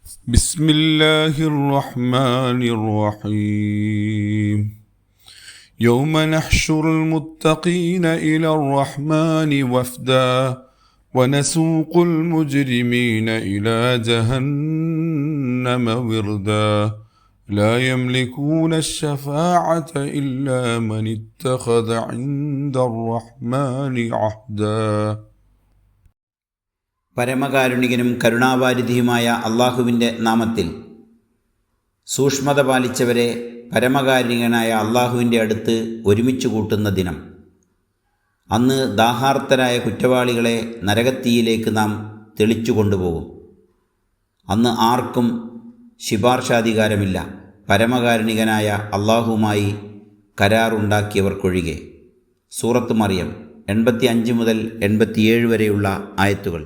بسم الله الرحمن الرحيم يوم نحشر المتقين إلى الرحمن وفدا ونسوق المجرمين إلى جهنم وردا لا يملكون الشفاعة إلا من اتخذ عند الرحمن عهدا. പരമകാരുണികനും കരുണാവാരിധിയുമായ അള്ളാഹുവിൻ്റെ നാമത്തിൽ. സൂക്ഷ്മത പാലിച്ചവരെ പരമകാരുണികനായ അള്ളാഹുവിൻ്റെ അടുത്ത് ഒരുമിച്ച് കൂട്ടുന്ന ദിനം. അന്ന് ദാഹാർത്തരായ കുറ്റവാളികളെ നരകത്തീയിലേക്ക് നാം തെളിച്ചു കൊണ്ടുപോകും. അന്ന് ആർക്കും ശിപാർശാധികാരമില്ല, പരമകാരുണികനായ അള്ളാഹുവുമായി കരാറുണ്ടാക്കിയവർക്കൊഴികെ. സൂറത്ത് മറിയം 85 മുതൽ 87 വരെയുള്ള ആയത്തുകൾ.